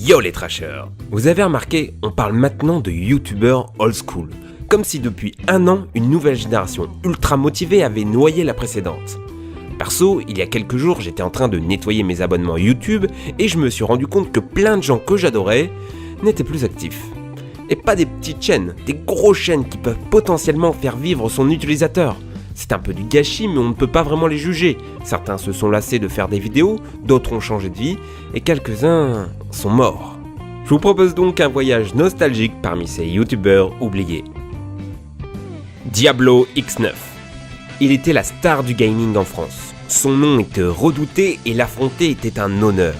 Yo les trashers! Vous avez remarqué, on parle maintenant de youtubeurs old school, comme si depuis un an, une nouvelle génération ultra motivée avait noyé la précédente. Perso, il y a quelques jours, j'étais en train de nettoyer mes abonnements YouTube et je me suis rendu compte que plein de gens que j'adorais n'étaient plus actifs. Et pas des petites chaînes, des grosses chaînes qui peuvent potentiellement faire vivre son utilisateur. C'est un peu du gâchis, mais on ne peut pas vraiment les juger. Certains se sont lassés de faire des vidéos, d'autres ont changé de vie, et quelques-uns sont morts. Je vous propose donc un voyage nostalgique parmi ces youtubeurs oubliés. Diablo X9. Il était la star du gaming en France. Son nom était redouté et l'affronter était un honneur.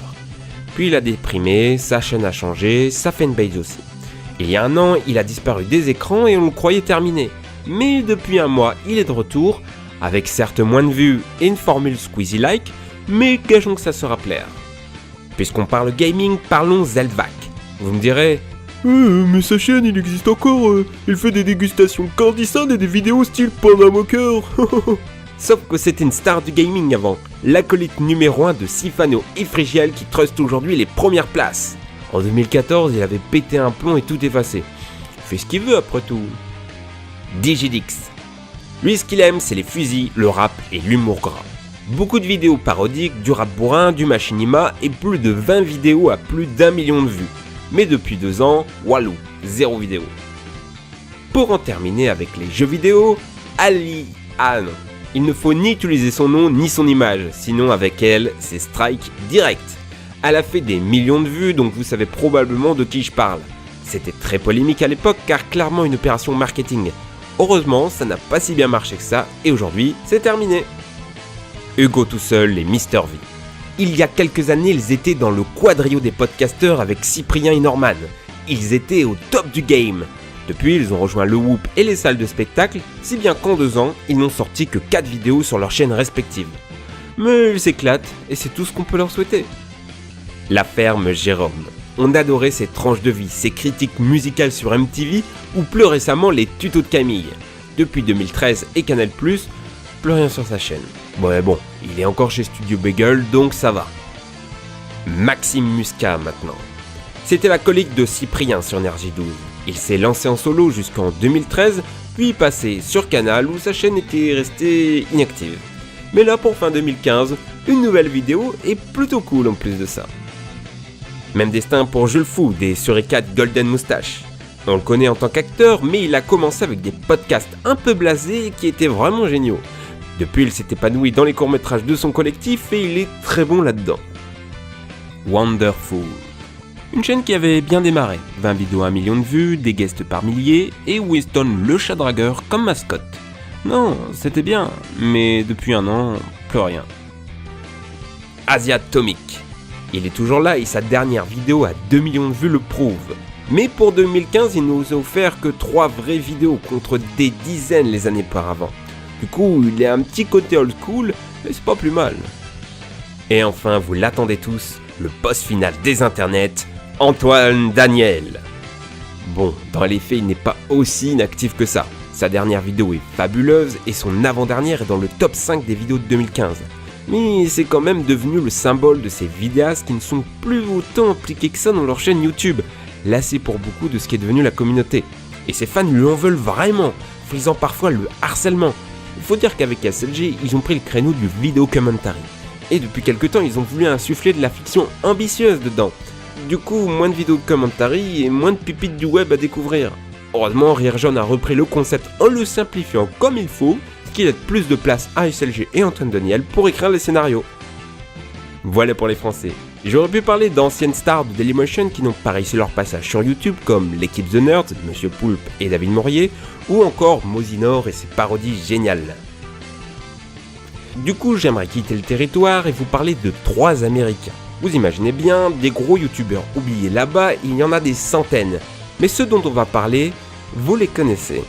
Puis il a déprimé, sa chaîne a changé, sa fanbase aussi. Il y a un an, il a disparu des écrans et on le croyait terminé. Mais depuis un mois, il est de retour, avec certes moins de vues et une formule Squeezie-like, mais gageons que ça sera plaire. Puisqu'on parle gaming, parlons Zelvac. Vous me direz, mais sa chaîne, il existe encore, il fait des dégustations de Candy Sand et des vidéos style Panda Moqueur. Sauf que c'était une star du gaming avant, l'acolyte numéro 1 de Sifano et Frigiel qui trust aujourd'hui les premières places. En 2014, il avait pété un plomb et tout effacé. Il fait ce qu'il veut après tout. Digidix. Lui, ce qu'il aime, c'est les fusils, le rap et l'humour gras. Beaucoup de vidéos parodiques, du rap bourrin, du machinima et plus de 20 vidéos à plus d'1 million de vues. Mais depuis 2 ans, walou, 0 vidéo. Pour en terminer avec les jeux vidéo, Ali. Ah non, il ne faut ni utiliser son nom ni son image, sinon avec elle, c'est strike direct. Elle a fait des millions de vues, donc vous savez probablement de qui je parle. C'était très polémique à l'époque car clairement une opération marketing. Heureusement, ça n'a pas si bien marché que ça, et aujourd'hui, c'est terminé. Hugo tout seul et Mister V. Il y a quelques années, ils étaient dans le quadrio des podcasteurs avec Cyprien et Norman. Ils étaient au top du game. Depuis, ils ont rejoint le Whoop et les salles de spectacle, si bien qu'en 2 ans, ils n'ont sorti que 4 vidéos sur leurs chaînes respectives. Mais ils s'éclatent, et c'est tout ce qu'on peut leur souhaiter. La ferme Jérôme. On adorait ses tranches de vie, ses critiques musicales sur MTV ou plus récemment les tutos de Camille. Depuis 2013 et Canal+, plus rien sur sa chaîne. Bon, il est encore chez Studio Bagel donc ça va. Maxime Muscat maintenant. C'était l'acolyte de Cyprien sur NRJ12. Il s'est lancé en solo jusqu'en 2013, puis passé sur Canal où sa chaîne était restée inactive. Mais là pour fin 2015, une nouvelle vidéo est plutôt cool en plus de ça. Même destin pour Jules Fou des Suricates Golden Moustache. On le connaît en tant qu'acteur, mais il a commencé avec des podcasts un peu blasés qui étaient vraiment géniaux. Depuis, il s'est épanoui dans les courts-métrages de son collectif et il est très bon là-dedans. Wonderful. Une chaîne qui avait bien démarré, 20 vidéos à 1 million de vues, des guests par milliers et Winston le chat dragueur comme mascotte. Non, c'était bien, mais depuis un an, plus rien. Asiatomic. Il est toujours là et sa dernière vidéo à 2 millions de vues le prouve. Mais pour 2015, il nous a offert que 3 vraies vidéos contre des dizaines les années auparavant. Du coup, il a un petit côté old school, mais c'est pas plus mal. Et enfin, vous l'attendez tous, le boss final des internets, Antoine Daniel. Bon, dans les faits, il n'est pas aussi inactif que ça. Sa dernière vidéo est fabuleuse et son avant-dernière est dans le top 5 des vidéos de 2015. Mais c'est quand même devenu le symbole de ces vidéastes qui ne sont plus autant impliqués que ça dans leur chaîne YouTube, lassés pour beaucoup de ce qui est devenu la communauté. Et ses fans lui en veulent vraiment, faisant parfois le harcèlement. Il faut dire qu'avec SLG, ils ont pris le créneau du vidéo commentary. Et depuis quelques temps, ils ont voulu insuffler de la fiction ambitieuse dedans. Du coup, moins de vidéos de commentary et moins de pépites du web à découvrir. Heureusement, Rire Jaune a repris le concept en le simplifiant comme il faut, ce qui laisse plus de place à SLG et Antoine Daniel pour écrire les scénarios. Voilà pour les Français. J'aurais pu parler d'anciennes stars de Dailymotion qui n'ont pas réussi leur passage sur YouTube comme l'équipe The Nerds, Monsieur Poulpe et David Morier, ou encore Mosinor et ses parodies géniales. Du coup, j'aimerais quitter le territoire et vous parler de 3 Américains. Vous imaginez bien, des gros youtubeurs oubliés là-bas, il y en a des centaines. Mais ceux dont on va parler, vous les connaissez.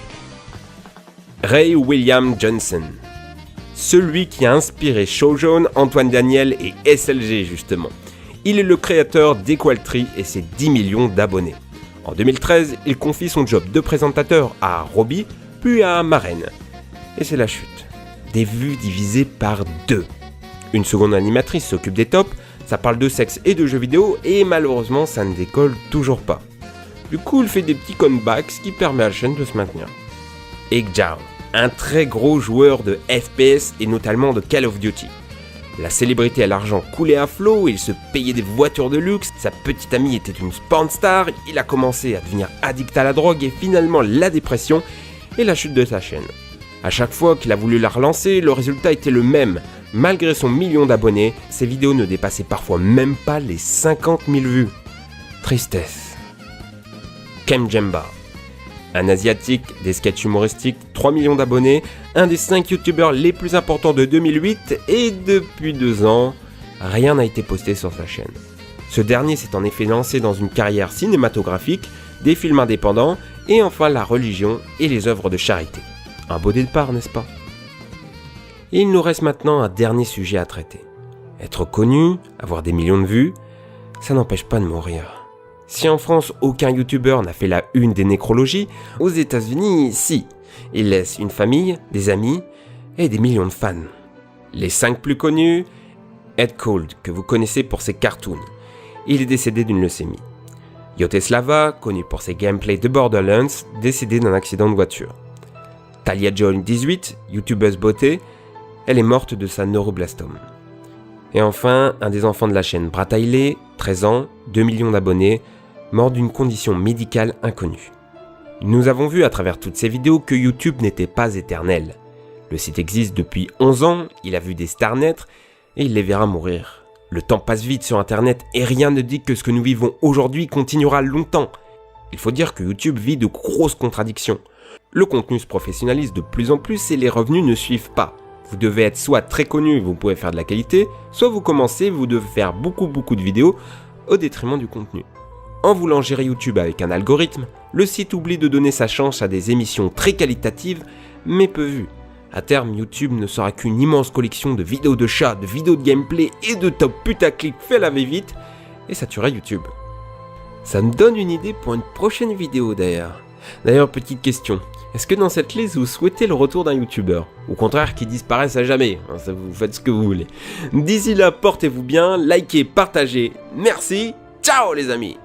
Ray William Johnson. Celui qui a inspiré Showzone, Antoine Daniel et SLG justement. Il est le créateur d'Equaltree et ses 10 millions d'abonnés. En 2013, il confie son job de présentateur à Robbie, puis à Marraine. Et c'est la chute. Des vues divisées par 2. Une seconde animatrice s'occupe des tops, Ça parle de sexe et de jeux vidéo et malheureusement ça ne décolle toujours pas. Du coup il fait des petits comebacks, ce qui permet à la chaîne de se maintenir. Eggjao, un très gros joueur de FPS et notamment de Call of Duty. La célébrité à l'argent coulait à flot, il se payait des voitures de luxe, sa petite amie était une pornstar, il a commencé à devenir addict à la drogue et finalement la dépression et la chute de sa chaîne. A chaque fois qu'il a voulu la relancer, le résultat était le même. Malgré son million d'abonnés, ses vidéos ne dépassaient parfois même pas les 50 000 vues. Tristesse. Kemjemba. Un asiatique, des sketchs humoristiques, 3 millions d'abonnés, un des 5 youtubeurs les plus importants de 2008 et depuis 2 ans, rien n'a été posté sur sa chaîne. Ce dernier s'est en effet lancé dans une carrière cinématographique, des films indépendants et enfin la religion et les œuvres de charité. Un beau départ, n'est-ce pas ? Et il nous reste maintenant un dernier sujet à traiter. Être connu, avoir des millions de vues, ça n'empêche pas de mourir. Si en France aucun youtubeur n'a fait la une des nécrologies, aux États-Unis, si. Il laisse une famille, des amis et des millions de fans. Les 5 plus connus, Ed Cold, que vous connaissez pour ses cartoons. Il est décédé d'une leucémie. Yoteslava, connu pour ses gameplays de Borderlands, décédé d'un accident de voiture. Talia Joy 18, youtubeuse beauté, elle est morte de sa neuroblastome. Et enfin, un des enfants de la chaîne, Brataile, 13 ans, 2 millions d'abonnés, mort d'une condition médicale inconnue. Nous avons vu à travers toutes ces vidéos que YouTube n'était pas éternel. Le site existe depuis 11 ans, il a vu des stars naître et il les verra mourir. Le temps passe vite sur internet et rien ne dit que ce que nous vivons aujourd'hui continuera longtemps. Il faut dire que YouTube vit de grosses contradictions. Le contenu se professionnalise de plus en plus et les revenus ne suivent pas. Vous devez être soit très connu, vous pouvez faire de la qualité, soit vous commencez, vous devez faire beaucoup de vidéos au détriment du contenu. En voulant gérer YouTube avec un algorithme, le site oublie de donner sa chance à des émissions très qualitatives, mais peu vues. À terme, YouTube ne sera qu'une immense collection de vidéos de chats, de vidéos de gameplay et de top putaclic fait la va-vite, et ça tuera YouTube. Ça me donne une idée pour une prochaine vidéo d'ailleurs. D'ailleurs, petite question, est-ce que dans cette liste vous souhaitez le retour d'un youtubeur? Ou au contraire qu'il disparaisse à jamais? Ça, vous faites ce que vous voulez. D'ici là, portez-vous bien, likez, partagez, merci, ciao les amis!